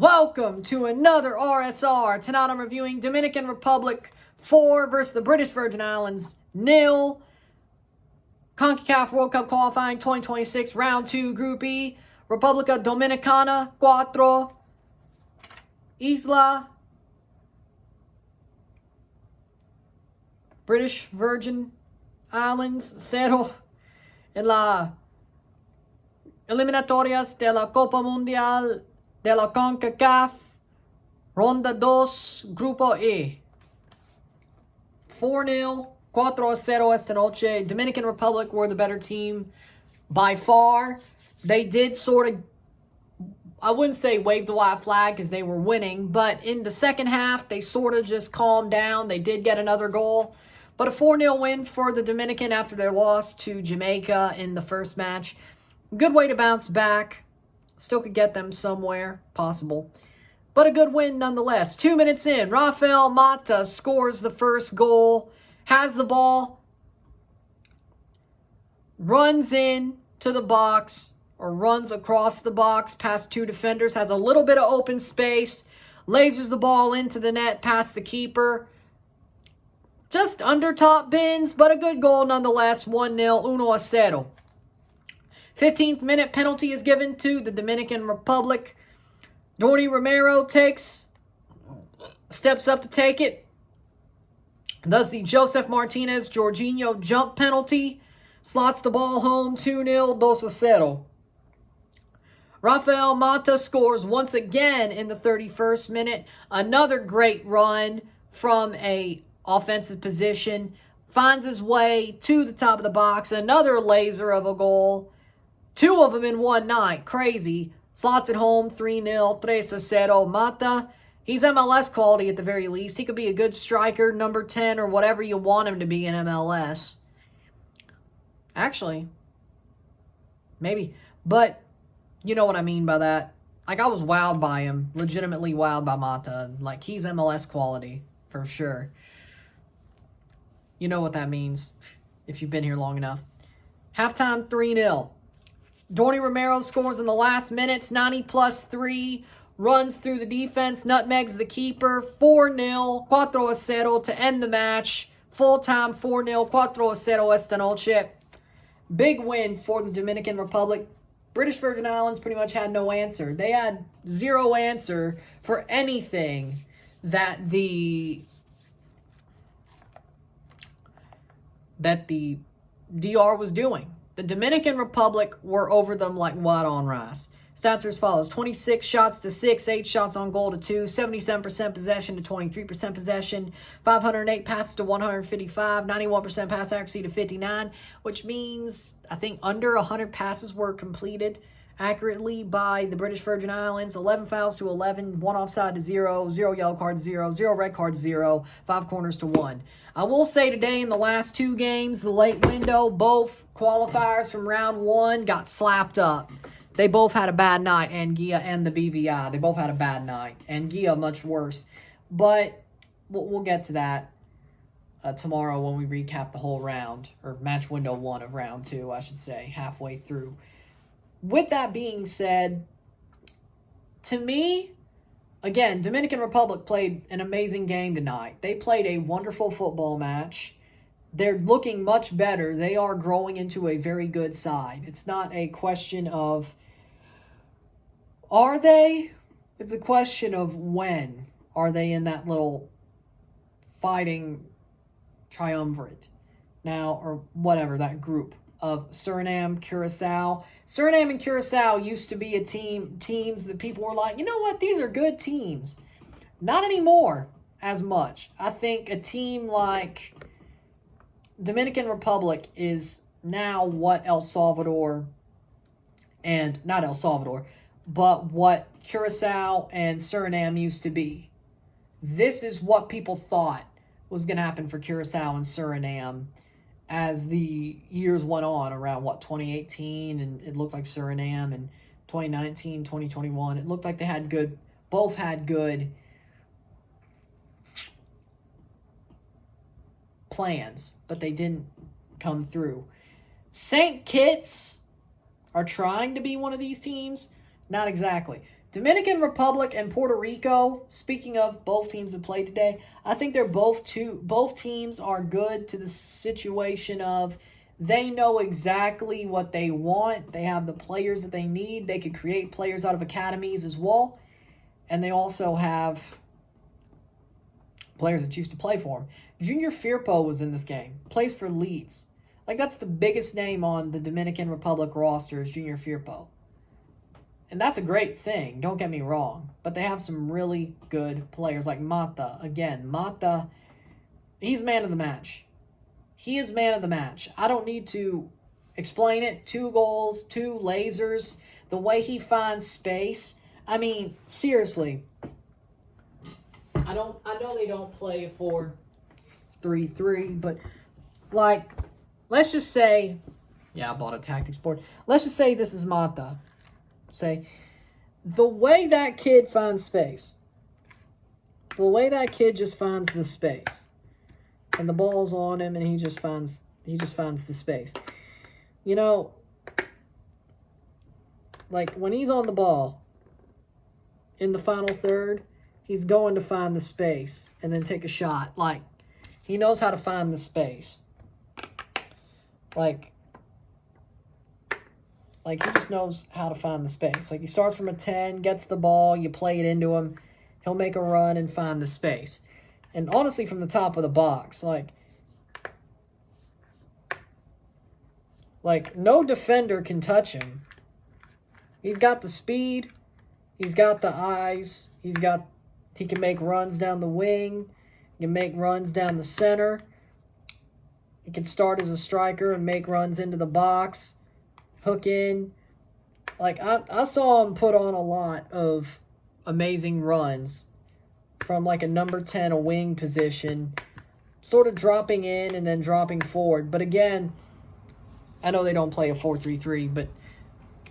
Welcome to another RSR. Tonight I'm reviewing Dominican Republic 4 versus the British Virgin Islands 0. CONCACAF World Cup qualifying 2026 round 2 Group E. República Dominicana 4. Isla. British Virgin Islands 0. En la eliminatorias de la Copa Mundial de la CONCACAF, Ronda 2, Grupo E. 4-0, 4-0 esta noche. Dominican Republic were the better team by far. They did sort of, I wouldn't say wave the white flag because they were winning, but in the second half, they sort of just calmed down. They did get another goal. But a 4-0 win for the Dominican after their loss to Jamaica in the first match. Good way to bounce back. Still could get them somewhere, possible. But a good win nonetheless. 2 minutes in, Rafael Mata scores the first goal. Has the ball. Runs in to the box. Or runs across the box past two defenders. Has a little bit of open space. Lasers the ball into the net past the keeper. Just under top bins, but a good goal nonetheless. 1-0, 1-0. 15th minute penalty is given to the Dominican Republic. Dorny Romero steps up to take it. Does the Joseph Martinez Jorginho jump penalty. Slots the ball home, 2-0, 2-0. Rafael Mata scores once again in the 31st minute. Another great run from a offensive position. Finds his way to the top of the box. Another laser of a goal. Two of them in one night. Crazy. Slots it home. 3-0. 3-0. Mata. He's MLS quality at the very least. He could be a good striker, number 10, or whatever you want him to be in MLS. Actually. Maybe. But you know what I mean by that. Like, I was wowed by him. Legitimately wowed by Mata. Like, he's MLS quality. For sure. You know what that means. If you've been here long enough. Halftime 3-0. Dorny Romero scores in the last minutes, 90+3, runs through the defense, nutmegs the keeper, 4-0, 4-0 to end the match. Full-time 4-0, 4-0 esta noche. Big win for the Dominican Republic. British Virgin Islands pretty much had no answer. They had zero answer for anything that the DR was doing. The Dominican Republic were over them like white on rice. Stats are as follows. 26 shots to 6, 8 shots on goal to 2, 77% possession to 23% possession, 508 passes to 155, 91% pass accuracy to 59, which means I think under 100 passes were completed accurately by the British Virgin Islands. 11 fouls to 11, 1 offside to 0, 0 yellow cards, 0, 0 red cards, 0, 5 corners to 1. I will say today in the last two games, the late window, both qualifiers from round 1 got slapped up. They both had a bad night, Anguilla and the BVI. They both had a bad night. Anguilla much worse. But we'll get to that tomorrow when we recap the whole round, or match window 1 of round 2, I should say, halfway through. With that being said, to me, again, Dominican Republic played an amazing game tonight. They played a wonderful football match. They're looking much better. They are growing into a very good side. It's not a question of, are they? It's a question of when are they in that little fighting triumvirate now, or whatever, that group of Suriname, Curacao. Suriname and Curacao used to be teams that people were like, you know what, these are good teams. Not anymore as much. I think a team like Dominican Republic is now what El Salvador, and not El Salvador, but what Curacao and Suriname used to be. This is what people thought was going to happen for Curacao and Suriname as the years went on around, 2018, and it looked like Suriname, and 2019, 2021, it looked like they had both had good plans, but they didn't come through. St. Kitts are trying to be one of these teams. Not exactly. Dominican Republic and Puerto Rico, speaking of both teams that played today, I think they're both teams are good to the situation of they know exactly what they want. They have the players that they need. They can create players out of academies as well. And they also have players that choose to play for them. Junior Firpo was in this game. Plays for Leeds. Like, that's the biggest name on the Dominican Republic roster is Junior Firpo. And that's a great thing, don't get me wrong. But they have some really good players like Mata. Again, Mata, he's man of the match. He is man of the match. I don't need to explain it. 2 goals, 2 lasers, the way he finds space. I mean, seriously. I know they don't play a 4-3-3, but like, let's just say, yeah, I bought a tactics board. Let's just say this is Mata. Say, the way that kid finds space, the way that kid just finds the space, and the ball's on him, and he just finds the space. You know, like when he's on the ball in the final third, he's going to find the space and then take a shot. Like, he knows how to find the space. Like he just knows how to find the space. Like, he starts from a 10, gets the ball, you play it into him, he'll make a run and find the space. And honestly, from the top of the box, like no defender can touch him. He's got the speed, he's got the eyes, he can make runs down the wing, he can make runs down the center. He can start as a striker and make runs into the box. Hook in. Like, I saw him put on a lot of amazing runs from like a number 10, a wing position, sort of dropping in and then dropping forward. But again, I know they don't play a 4-3-3, but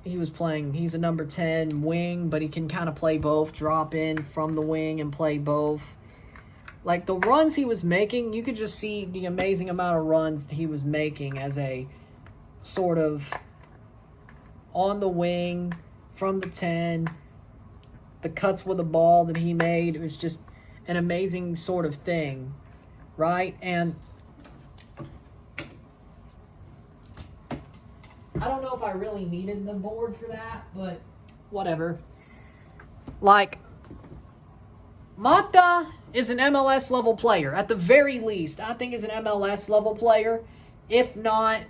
he's a number 10 wing, but he can kind of play both, drop in from the wing and play both. Like, the runs he was making, you could just see the amazing amount of runs that he was making as a sort of on the wing, from the 10, the cuts with the ball that he made. It was just an amazing sort of thing, right? And I don't know if I really needed the board for that, but whatever. Like, Mata is an MLS level player. At the very least, I think is an MLS level player. If not,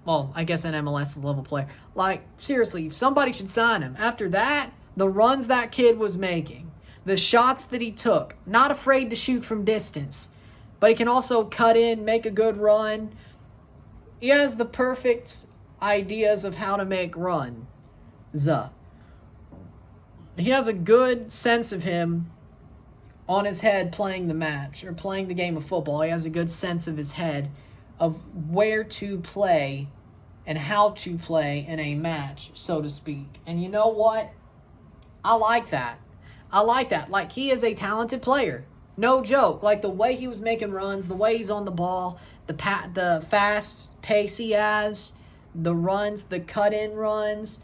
well, I guess an MLS level player. Like, seriously, somebody should sign him. After that, the runs that kid was making, the shots that he took, not afraid to shoot from distance, but he can also cut in, make a good run. He has the perfect ideas of how to make runs. He has a good sense of him on his head playing the match or playing the game of football. He has a good sense of his head of where to play and how to play in a match, so to speak. And you know what? I like that. Like, he is a talented player. No joke. Like, the way he was making runs, the way he's on the ball, the fast pace he has, the runs, the cut-in runs,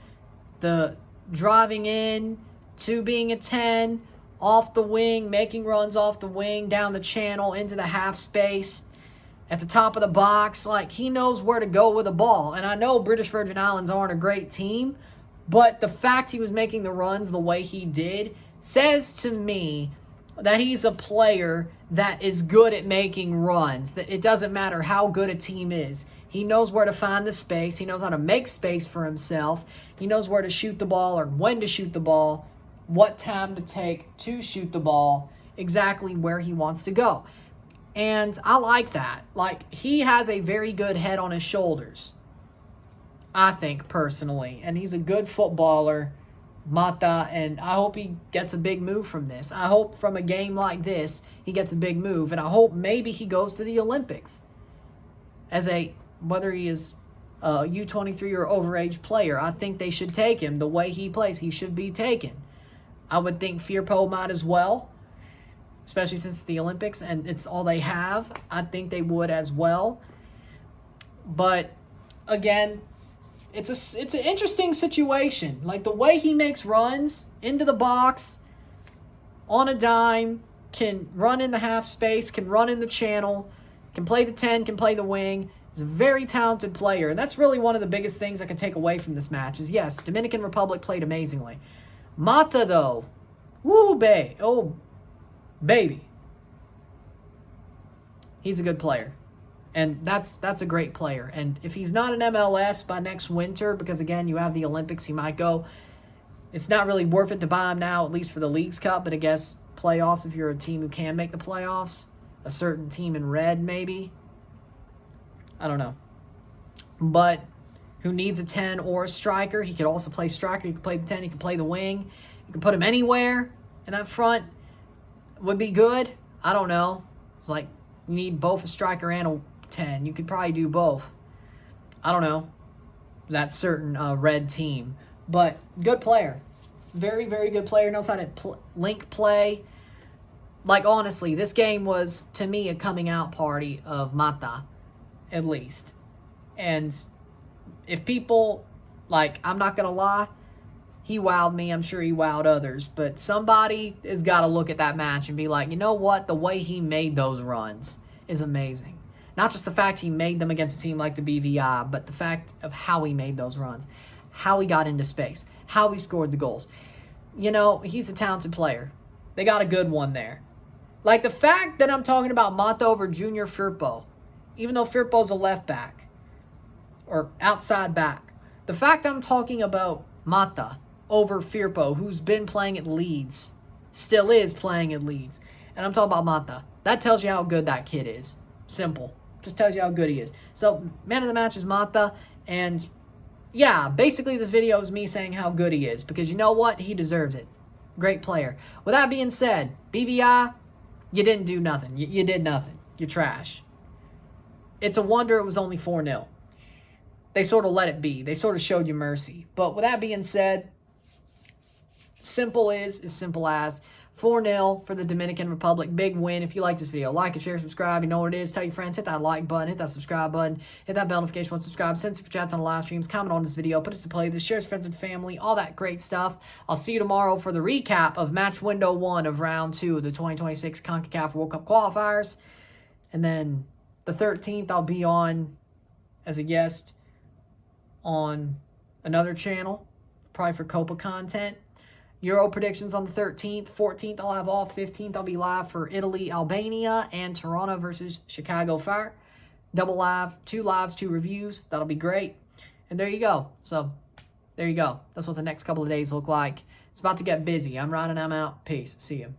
the driving in to being a 10, off the wing, making runs off the wing, down the channel, into the half space, at the top of the box. Like, he knows where to go with the ball. And I know British Virgin Islands aren't a great team, but the fact he was making the runs the way he did says to me that he's a player that is good at making runs, that it doesn't matter how good a team is. He knows where to find the space. He knows how to make space for himself. He knows where to shoot the ball or when to shoot the ball, what time to take to shoot the ball, exactly where he wants to go. And I like that. Like, he has a very good head on his shoulders, I think, personally. And he's a good footballer, Mata, and I hope he gets a big move from this. I hope from a game like this, he gets a big move. And I hope maybe he goes to the Olympics as whether he is a U23 or overage player. I think they should take him. The way he plays, he should be taken. I would think Firpo might as well, especially since it's the Olympics and it's all they have. I think they would as well. But again, it's an interesting situation. Like the way he makes runs into the box on a dime, can run in the half space, can run in the channel, can play the 10, can play the wing. He's a very talented player. And that's really one of the biggest things I can take away from this match is, yes, Dominican Republic played amazingly. Mata, though, baby. He's a good player. And that's a great player. And if he's not an MLS by next winter, because, again, you have the Olympics, he might go. It's not really worth it to buy him now, at least for the Leagues Cup. But I guess playoffs, if you're a team who can make the playoffs, a certain team in red maybe. I don't know. But who needs a 10 or a striker? He could also play striker. He could play the 10. He could play the wing. You can put him anywhere in that front. Would be good. I don't know. It's like you need both a striker and a 10. You could probably do both. I don't know. That certain red team. But good player. Very, very good player. Knows how to link play. Like, honestly, this game was, to me, a coming out party of Mata, at least. And if people, like, I'm not going to lie, he wowed me. I'm sure he wowed others. But somebody has got to look at that match and be like, you know what? The way he made those runs is amazing. Not just the fact he made them against a team like the BVI, but the fact of how he made those runs. How he got into space. How he scored the goals. You know, he's a talented player. They got a good one there. Like the fact that I'm talking about Mata over Junior Firpo, even though Firpo's a left back or outside back. The fact I'm talking about Mata over Firpo, who's been playing at Leeds, still is playing at Leeds, and I'm talking about Mata, that tells you how good that kid is. Simple. Just tells you how good he is. So, man of the match is Mata, and yeah, basically this video is me saying how good he is, because you know what? He deserves it. Great player. With that being said, BVI, you didn't do nothing. You did nothing. You're trash. It's a wonder it was only 4-0. They sort of let it be. They sort of showed you mercy. But with that being said, simple is as simple as 4-0 for the Dominican Republic. Big win. If you like this video, like it, share, subscribe. You know what it is. Tell your friends. Hit that like button. Hit that subscribe button. Hit that bell notification once subscribe. Send super chats on the live streams. Comment on this video. Put us to play this. Share with friends and family. All that great stuff. I'll see you tomorrow for the recap of match window 1 of round 2 of the 2026 CONCACAF World Cup qualifiers. And then the 13th, I'll be on as a guest on another channel, probably for Copa content. Euro predictions on the 13th. 14th, I'll have off. 15th, I'll be live for Italy, Albania, and Toronto versus Chicago Fire. Double live, 2 lives, 2 reviews. That'll be great. And there you go. So, there you go. That's what the next couple of days look like. It's about to get busy. I'm Ryan and I'm out. Peace. See you.